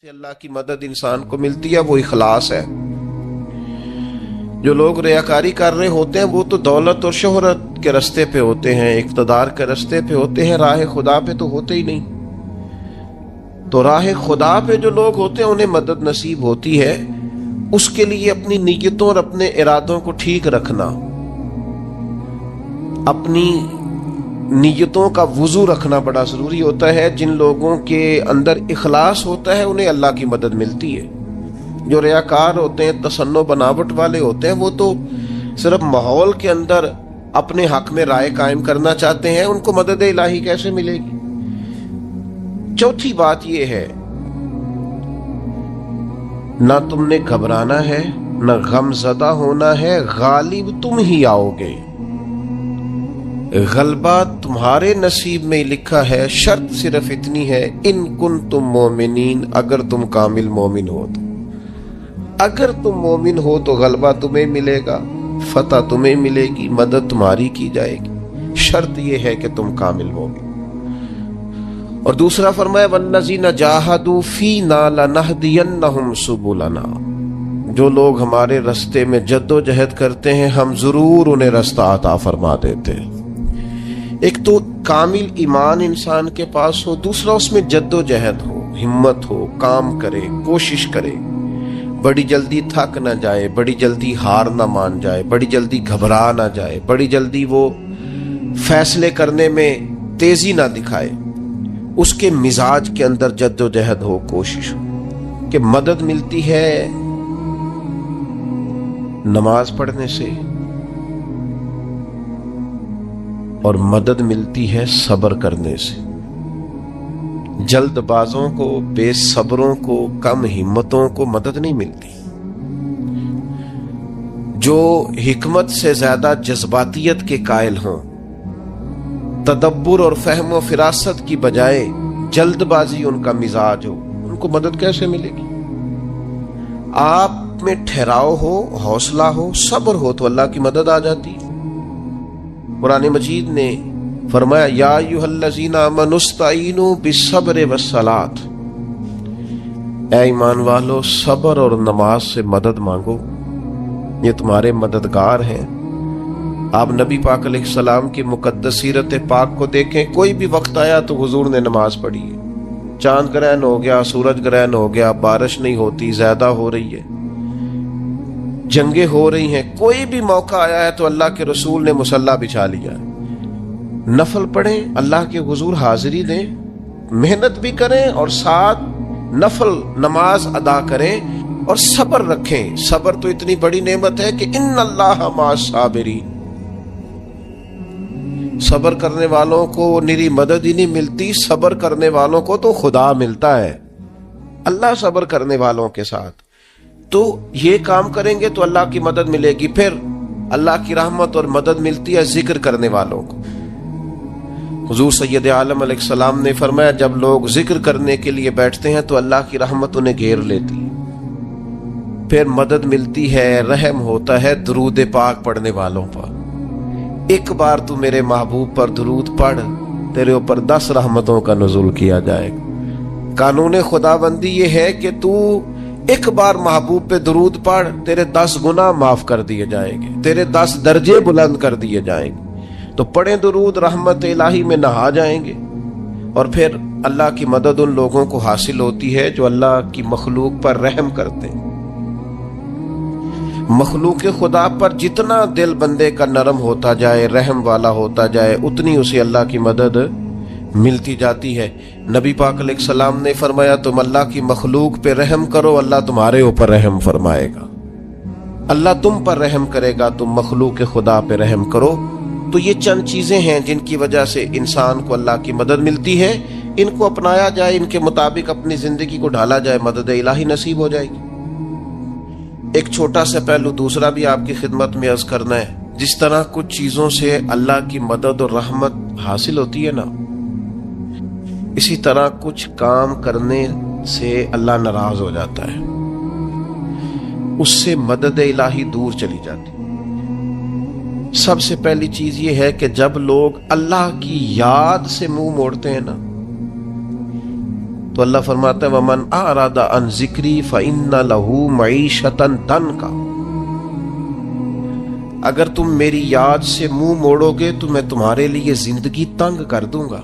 سے اللہ کی مدد انسان کو ملتی ہے وہ اخلاص ہے۔ جو لوگ ریاکاری کر رہے ہوتے ہیں وہ تو دولت اور شہرت کے راستے پہ ہوتے ہیں، اقتدار کے راستے پہ ہوتے ہیں، راہ خدا پہ تو ہوتے ہی نہیں۔ تو راہ خدا پہ جو لوگ ہوتے ہیں انہیں مدد نصیب ہوتی ہے، اس کے لیے اپنی نیتوں اور اپنے ارادوں کو ٹھیک رکھنا، اپنی نیتوں کا وضو رکھنا بڑا ضروری ہوتا ہے۔ جن لوگوں کے اندر اخلاص ہوتا ہے انہیں اللہ کی مدد ملتی ہے۔ جو ریاکار ہوتے ہیں، تصنع بناوٹ والے ہوتے ہیں، وہ تو صرف ماحول کے اندر اپنے حق میں رائے قائم کرنا چاہتے ہیں، ان کو مدد الہی کیسے ملے گی؟ چوتھی بات یہ ہے، نہ تم نے گھبرانا ہے، نہ غم زدہ ہونا ہے، غالب تم ہی آؤ گے۔ غلبہ تمہارے نصیب میں لکھا ہے، شرط صرف اتنی ہے، ان کنتم مومنین، اگر تم کامل مومن ہو تو۔ اگر تم مومن ہو تو غلبہ تمہیں ملے گا، فتح تمہیں ملے گی، مدد تمہاری کی جائے گی، شرط یہ ہے کہ تم کامل مومن۔ اور دوسرا فرمایا والذین جاہدوا فینا لنہدینہم سبلنا، جو لوگ ہمارے راستے میں جد و جہد کرتے ہیں ہم ضرور انہیں رستہ عطا فرما دیتے ہیں۔ ایک تو کامل ایمان انسان کے پاس ہو، دوسرا اس میں جد و جہد ہو، ہمت ہو، کام کرے، کوشش کرے، بڑی جلدی تھک نہ جائے، بڑی جلدی ہار نہ مان جائے، بڑی جلدی گھبرا نہ جائے، بڑی جلدی وہ فیصلے کرنے میں تیزی نہ دکھائے، اس کے مزاج کے اندر جد و جہد ہو، کوشش ہو۔ کہ مدد ملتی ہے نماز پڑھنے سے، اور مدد ملتی ہے صبر کرنے سے۔ جلد بازوں کو، بے صبروں کو، کم ہمتوں کو مدد نہیں ملتی۔ جو حکمت سے زیادہ جذباتیت کے قائل ہوں، تدبر اور فہم و فراست کی بجائے جلد بازی ان کا مزاج ہو، ان کو مدد کیسے ملے گی؟ آپ میں ٹھہراؤ ہو، حوصلہ ہو، صبر ہو تو اللہ کی مدد آ جاتی۔ قرآن مجید نے فرمایا یا ایھا الذین آمنوا استعینوا بالصبر والصلاۃ، اے ایمان والو صبر اور نماز سے مدد مانگو، یہ تمہارے مددگار ہیں۔ آپ نبی پاک علیہ السلام کی مقدس سیرت پاک کو دیکھیں، کوئی بھی وقت آیا تو حضور نے نماز پڑھی ہے۔ چاند گرہن ہو گیا، سورج گرہن ہو گیا، بارش نہیں ہوتی، زیادہ ہو رہی ہے، جنگیں ہو رہی ہیں، کوئی بھی موقع آیا ہے تو اللہ کے رسول نے مصلی بچھا لیا ہے۔ نفل پڑھیں، اللہ کے حضور حاضری دیں، محنت بھی کریں اور ساتھ نفل نماز ادا کریں اور صبر رکھیں۔ صبر تو اتنی بڑی نعمت ہے کہ ان اللہ مع الصابرین، صبر کرنے والوں کو نری مدد ہی نہیں ملتی، صبر کرنے والوں کو تو خدا ملتا ہے، اللہ صبر کرنے والوں کے ساتھ۔ تو یہ کام کریں گے تو اللہ کی مدد ملے گی۔ پھر اللہ کی رحمت اور مدد ملتی ہے ذکر کرنے والوں کو۔ حضور سید عالم علیہ السلام نے فرمایا جب لوگ ذکر کرنے کے لیے بیٹھتے ہیں تو اللہ کی رحمت انہیں گھیر لیتی ہے۔ پھر مدد ملتی ہے، رحم ہوتا ہے درود پاک پڑھنے والوں پر۔ ایک بار تو میرے محبوب پر درود پڑھ، تیرے اوپر 10 رحمتوں کا نزول کیا جائے گا۔ قانون خداوندی یہ ہے کہ تو ایک بار محبوب پہ درود پڑھ، تیرے 10 گناہ معاف کر دیے جائیں گے، تیرے 10 درجے بلند کر دیے جائیں گے۔ تو پڑھیں درود، رحمت الہی میں نہا جائیں گے، اور پھر اللہ کی مدد ان لوگوں کو حاصل ہوتی ہے جو اللہ کی مخلوق پر رحم کرتے ہیں۔ مخلوق خدا پر جتنا دل بندے کا نرم ہوتا جائے، رحم والا ہوتا جائے، اتنی اسے اللہ کی مدد ملتی جاتی ہے۔ نبی پاک علیہ السلام نے فرمایا تم اللہ کی مخلوق پہ رحم کرو، اللہ تمہارے اوپر رحم فرمائے گا۔ اللہ تم پر رحم کرے گا، تم مخلوق خدا پہ رحم کرو۔ تو یہ چند چیزیں ہیں جن کی وجہ سے انسان کو اللہ کی مدد ملتی ہے، ان کو اپنایا جائے، ان کے مطابق اپنی زندگی کو ڈھالا جائے، مدد الہی نصیب ہو جائے گی۔ ایک چھوٹا سا پہلو دوسرا بھی آپ کی خدمت میں عرض کرنا ہے۔ جس طرح کچھ چیزوں سے اللہ کی مدد اور رحمت حاصل ہوتی ہے نا، اسی طرح کچھ کام کرنے سے اللہ ناراض ہو جاتا ہے، اس سے مدد الہی دور چلی جاتی ہے۔ سب سے پہلی چیز یہ ہے کہ جب لوگ اللہ کی یاد سے منہ موڑتے ہیں نا، تو اللہ فرماتا ہے وَمَنْ أَعْرَضَ عَنْ ذِكْرِي فَإِنَّ لَهُ مَعِيشَةً ضَنْكًا، اگر تم میری یاد سے منہ موڑو گے تو میں تمہارے لیے زندگی تنگ کر دوں گا،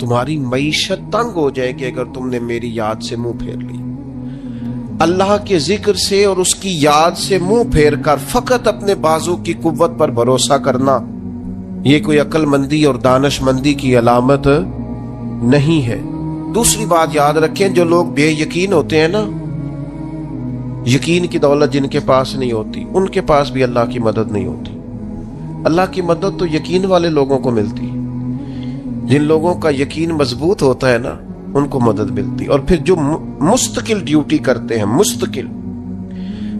تمہاری معیشت تنگ ہو جائے گی اگر تم نے میری یاد سے منہ پھیر لی۔ اللہ کے ذکر سے اور اس کی یاد سے منہ پھیر کر فقط اپنے بازو کی قوت پر بھروسہ کرنا یہ کوئی عقل مندی اور دانش مندی کی علامت نہیں ہے۔ دوسری بات یاد رکھیں، جو لوگ بے یقین ہوتے ہیں نا، یقین کی دولت جن کے پاس نہیں ہوتی ان کے پاس بھی اللہ کی مدد نہیں ہوتی۔ اللہ کی مدد تو یقین والے لوگوں کو ملتی، جن لوگوں کا یقین مضبوط ہوتا ہے نا ان کو مدد ملتی۔ اور پھر جو مستقل ڈیوٹی کرتے ہیں، مستقل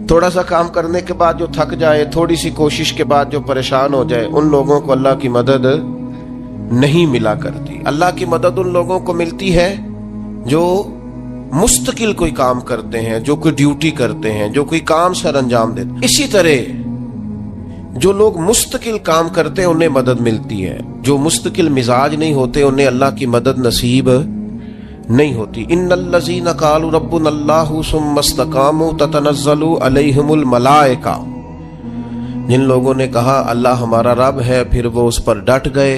تھوڑا سا کام کرنے کے بعد جو تھک جائے، تھوڑی سی کوشش کے بعد جو پریشان ہو جائے، ان لوگوں کو اللہ کی مدد نہیں ملا کرتی۔ اللہ کی مدد ان لوگوں کو ملتی ہے جو مستقل کوئی کام کرتے ہیں، جو کوئی ڈیوٹی کرتے ہیں، جو کوئی کام سر انجام دیتے ہیں۔ اسی طرح جو لوگ مستقل کام کرتے ہیں انہیں مدد ملتی ہے، جو مستقل مزاج نہیں ہوتے انہیں اللہ کی مدد نصیب نہیں ہوتی۔ ان الذین قالوا ربنا اللہ ثم استقاموا تتنزل علیہم الملائکہ، جن لوگوں نے کہا اللہ ہمارا رب ہے پھر وہ اس پر ڈٹ گئے،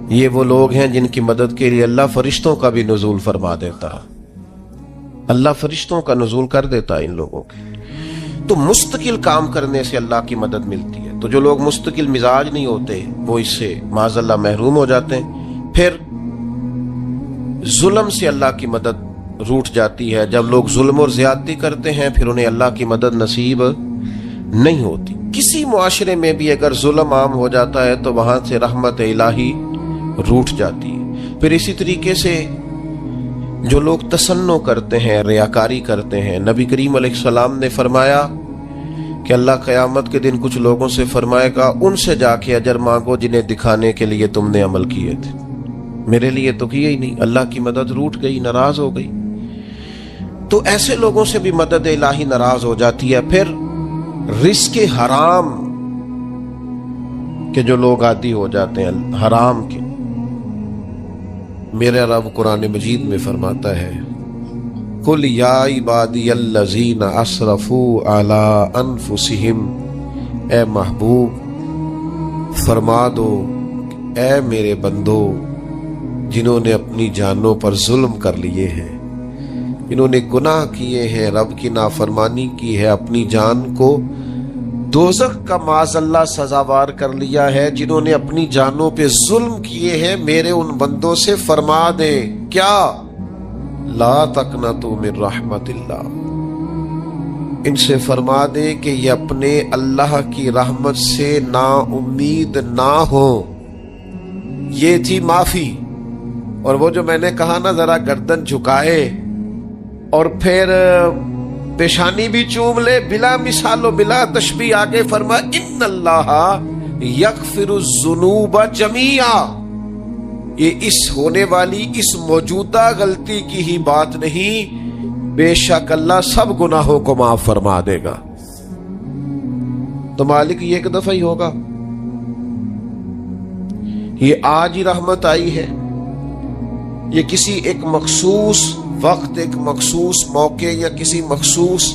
یہ وہ لوگ ہیں جن کی مدد کے لیے اللہ فرشتوں کا بھی نزول فرما دیتا ہے، اللہ فرشتوں کا نزول کر دیتا ہے ان لوگوں کے۔ تو مستقل کام کرنے سے اللہ کی مدد ملتی ہے۔ تو جو لوگ مستقل مزاج نہیں ہوتے وہ اس سے معاذ اللہ محروم ہو جاتے ہیں۔ پھر ظلم سے اللہ کی مدد روٹ جاتی ہے، جب لوگ ظلم اور زیادتی کرتے ہیں پھر انہیں اللہ کی مدد نصیب نہیں ہوتی۔ کسی معاشرے میں بھی اگر ظلم عام ہو جاتا ہے تو وہاں سے رحمت الہی روٹ جاتی ہے۔ پھر اسی طریقے سے جو لوگ تسنع کرتے ہیں، ریاکاری کرتے ہیں، نبی کریم علیہ السلام نے فرمایا کہ اللہ قیامت کے دن کچھ لوگوں سے فرمائے گا ان سے جا کے اجر مانگو جنہیں دکھانے کے لیے تم نے عمل کیے تھے، میرے لیے تو کیے ہی نہیں، اللہ کی مدد روٹ گئی، ناراض ہو گئی۔ تو ایسے لوگوں سے بھی مدد الہی ناراض ہو جاتی ہے۔ پھر رزق حرام کے جو لوگ عادی ہو جاتے ہیں، حرام کے، میرے رب قرآن مجید میں فرماتا ہے قل یا عبادی الذین اسرفوا علی انفسہم، اے محبوب فرما دو اے میرے بندو جنہوں نے اپنی جانوں پر ظلم کر لیے ہیں، جنہوں نے گناہ کیے ہیں، رب کی نافرمانی کی ہے، اپنی جان کو دوزخ کا معاذ اللہ سزاوار کر لیا ہے، جنہوں نے اپنی جانوں پہ ظلم کیے ہیں، میرے ان بندوں سے فرما دیں کیا لا تقنطوا من رحمت اللہ، ان سے فرما دیں کہ یہ اپنے اللہ کی رحمت سے نا امید نہ ہو۔ یہ تھی معافی۔ اور وہ جو میں نے کہا نا ذرا گردن جھکائے اور پھر پیشانی بھی چوم لے، بلا مثال و بلا تشبیہ آگے فرما ان اللہ یغفر الذنوب جمیعا، یہ اس ہونے والی اس موجودہ غلطی کی ہی بات نہیں، بے شک اللہ سب گناہوں کو معاف فرما دے گا۔ تو مالک یہ ایک دفعہ ہی ہوگا، یہ آج ہی رحمت آئی ہے، یہ کسی ایک مخصوص وقت، ایک مخصوص موقع یا کسی مخصوص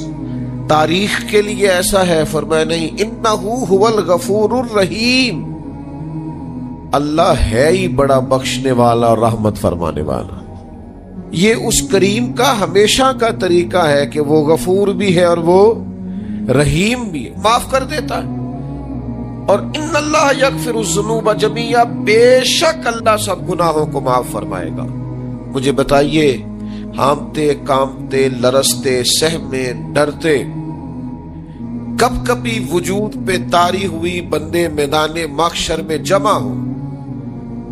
تاریخ کے لیے ایسا ہے؟ فرمایا نہیں، انہ هو الغفور الرحیم، اللہ ہے ہی بڑا بخشنے والا اور رحمت فرمانے والا۔ یہ اس کریم کا ہمیشہ کا طریقہ ہے کہ وہ غفور بھی ہے اور وہ رحیم بھی ہے، معاف کر دیتا ہے۔ اور ان اللہ یغفر الذنوب جمیعا، بے شک اللہ سب گناہوں کو معاف فرمائے گا۔ مجھے بتائیے، ہانپتے کانپتے لرزتے سہمے ڈرتے کب کبھی وجود پہ طاری ہوئی بندے میدان محشر میں جمع ہو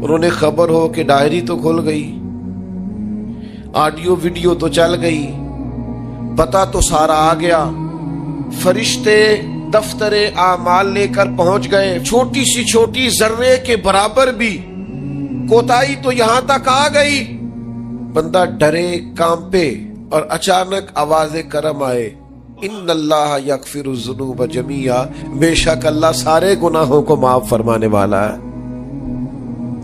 اور انہیں خبر ہو کہ ڈائری تو کھل گئی، آڈیو ویڈیو تو چل گئی، پتہ تو سارا آ گیا، فرشتے دفتر اعمال لے کر پہنچ گئے، چھوٹی سی چھوٹی ذرے کے برابر بھی کوتاہی تو یہاں تک آ گئی، بندہ ڈرے کانپے اور اچانک آواز کرم آئے، ان اللہ یغفر الذنوب جمیعا، بے شک اللہ سارے گناہوں کو معاف فرمانے والا ہے۔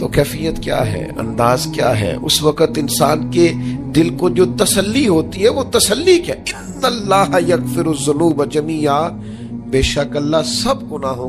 تو کیفیت کیا ہے، انداز کیا ہے؟ اس وقت انسان کے دل کو جو تسلی ہوتی ہے وہ تسلی کیا؟ ان اللہ یغفر الذنوب جمیعا، بے شک اللہ سب گناہوں